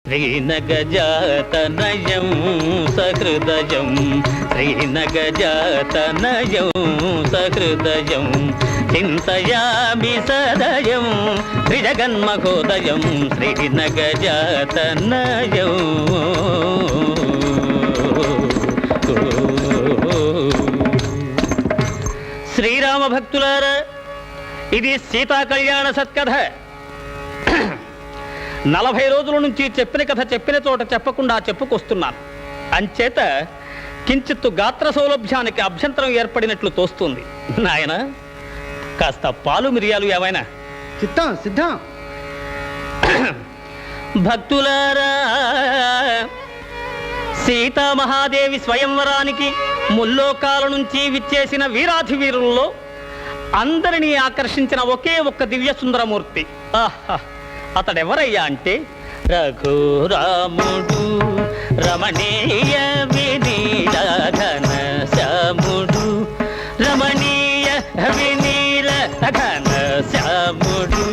శ్రీనగజాతనయం సహృదయం శ్రీనగజాతనయం సహృదయం చింతయామి సదయం త్రిజగన్మహోదయం శ్రీనగజాతనయం. శ్రీరామ భక్తులారా, ఇది సీతా కళ్యాణ సత్కథ. 40 రోజుల నుంచి చెప్పిన కథ చెప్పిన చోట చెప్పకుండా చెప్పుకొస్తున్నాను. అంచేత కించిత్తు గాత్ర సౌలభ్యానికి అభ్యంతరం ఏర్పడినట్లు తోస్తుంది. నాయన, కాస్త పాలు మిరియాలు ఏవైనా? సిద్ధం సిద్ధం. భక్తులారా, సీతామహాదేవి స్వయంవరానికి ముల్లోకాల నుంచి విచ్చేసిన వీరాధివీరుల్లో అందరినీ ఆకర్షించిన ఒకే ఒక్క దివ్య సుందరమూర్తి. ఆహా, అతడెవరయ్యా అంటే రఘురాముడు, రమణీయ వినీల ఘన శ్యాముడు, రమణీయ వినీల ఘన శ్యాముడు.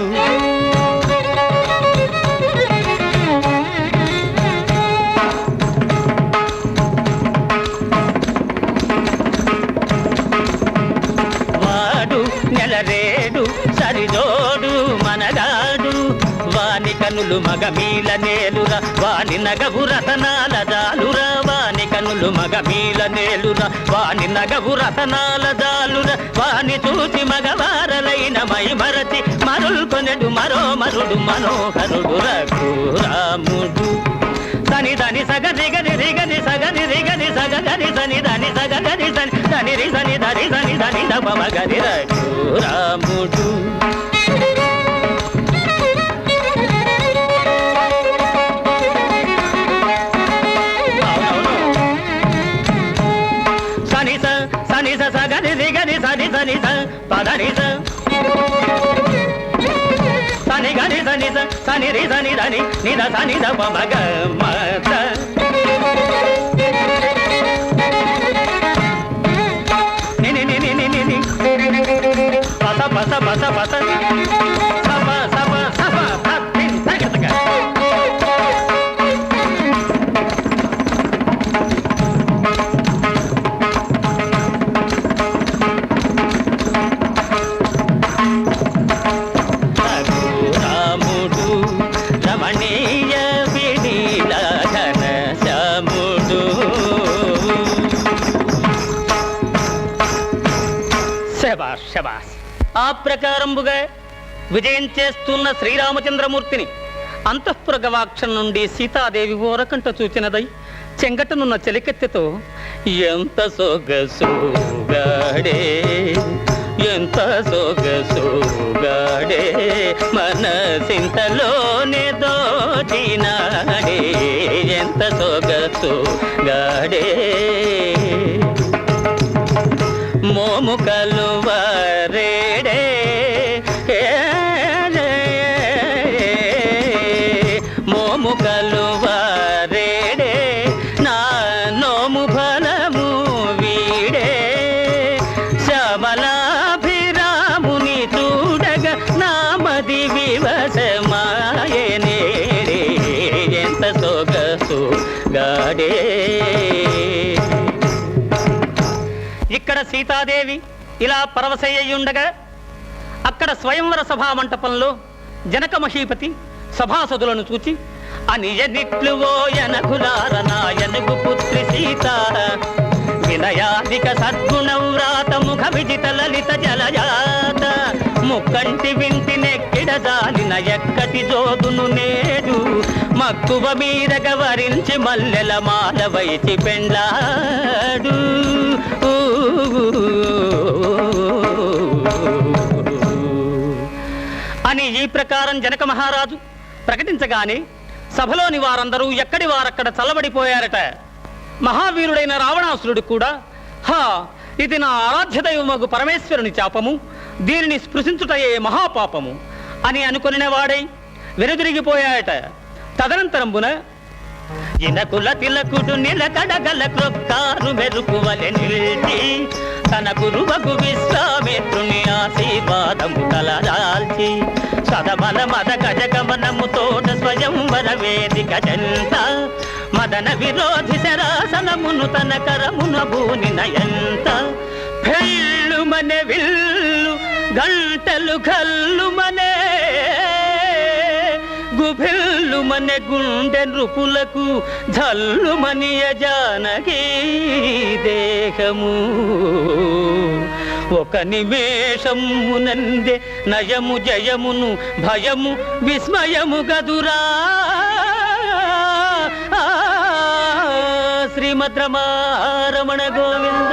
వాడు నెలరేడు సరిజోడు మనగాడు, వాని కనులు మగమీల నేలురా, వాని నగవు రతనాల జాలురా, వాని కనులు మగమీల నేలురా, వాని నగవు రతనాల జాలురా, వాని చూసి మగవారలైన మై మరచి మరుల్కొనెడు మరో మరుడు మనోహరుడు రఘురాముడు. సని దని సగని గని రిగని సగని రిగని సగని సని దని సగని సని దని రి సని దని సని దని దమ గని రఘురాముడు. సగని రిగని సని సని పదని సని గని సని సని రి సని దని నిద సని ద మగ మత. నిని నిని నిని ని పస పస పస పస సప సప సప పత్తిన్ తగతగ. ఆ ప్రకారంబుగా విజయం చేస్తున్న శ్రీరామచంద్రమూర్తిని అంతఃపుర గవాక్షం నుండి సీతాదేవి ఓరకంట చూచినదై చెంగటనున్న చెలికెత్తెతో, ఎంత సొగసుగాడే ఎంత సొగసుగాడే మనసింతలోనే దోచినాడే, ఎంత సొగసుగాడే మోము కలువరేడే మోము కలువరేడే నా నోము ఫలము వీడే, శ్యామలాభిరాముని చూడగా నామది వివసమాయనే, ఎంత సొగసు గాడే. ఇక్కడ సీతాదేవి ఇలా పరవశయ్యుండగా అక్కడ స్వయంవర సభా మంటపంలో జనక మహీపతి సభాసదులను చూచి, అనియనిట్లువోయనకులార నాయనకు పుత్రి సీత, వినయాధిక సద్గుణవ్రాత ముఖ విజిత లలిత జలజాత, ముక్కంటి వింటి నెక్కిడ జాలిన ఎక్కటి జోదును నేడు, మక్కువ మీదగ వరించి మల్లెల మాల వైచి పెండ్లాడు. అని ఈ ప్రకారం జనక మహారాజు ప్రకటించగానే సభలోని వారందరూ ఎక్కడి వారక్కడ చల్లబడిపోయారట. మహావీరుడైన రావణాసురుడు కూడా, హా, ఇది నా ఆరాధ్య దైవమగు పరమేశ్వరుని శాపము, దీనిని స్పృశించుటయే మహాపాపము అని అనుకొనిన వాడై వెనుదిరిగిపోయాయట. తదనంతరంబున ఇనకుల తిలకుడు నిలకడగల క్రొక్కారు మెరుపువలె నిలిచి తన గురువకు విశ్వామిత్రుని ఆశీర్వాదము తలదాల్చి సదమల మద గజగమనముతోట స్వయంవర వేదిక జంత మదన విరోధి శరాసనమును తన కరమున భూనినయంత పెళ్ళుమనే విల్లు గంటలు కల్లుమనే గుభిల్లుమనే గుండె నృపులకు జల్లుమనియ జానకీ దేహము ఒక నిమేషమునందే నయము జయమును భయము విస్మయము గదురా శ్రీమద్ రమారమణ గోవింద.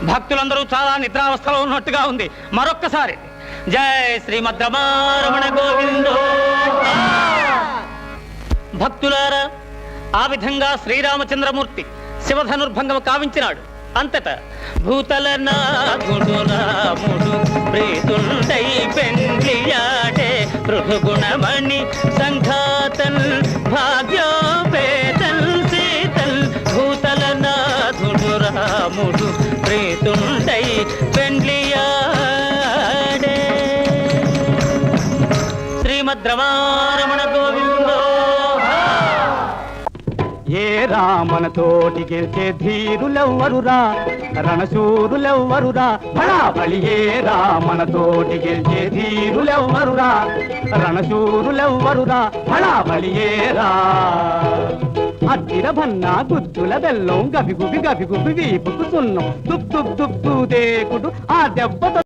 భక్తులందరూ చాలా నిద్రావస్థలో ఉన్నట్టుగా ఉంది. మరొక్కసారి జై శ్రీమద్ రమారమణ గోవిందో. భక్తులారా, ఆ విధంగా శ్రీరామచంద్రమూర్తి శివధనుర్భంగము కావించినాడు. అంతటా భూతల నాగుడు రాముడు ప్రీతుండై పెండ్లియాడే పృథుగుణమణి సంఘాతన్ భాగ్యోపేతన్ సీతల్. భూతల నాథుడు రాముడు ప్రీతుండై పెండ్లియాడే. శ్రీమద్ రమారమణ గోవిందో. ఏ రామన తోటి గెలిచే ధీరులెవ్వరురా, రణశూరులెవ్వరురా, బళాబళి. ఏ రామన తోటి గెలిచే ధీరులెవ్వరురా, రణశూరులెవ్వరురా, బళాబళి. ఏరా అద్దిర భన్నా గుద్దుల బెల్లం గబిగుబి గబిగుబి వీపుకు సున్నం దుప్ దుప్ దుప్ దేకుడు ఆ దెబ్బతో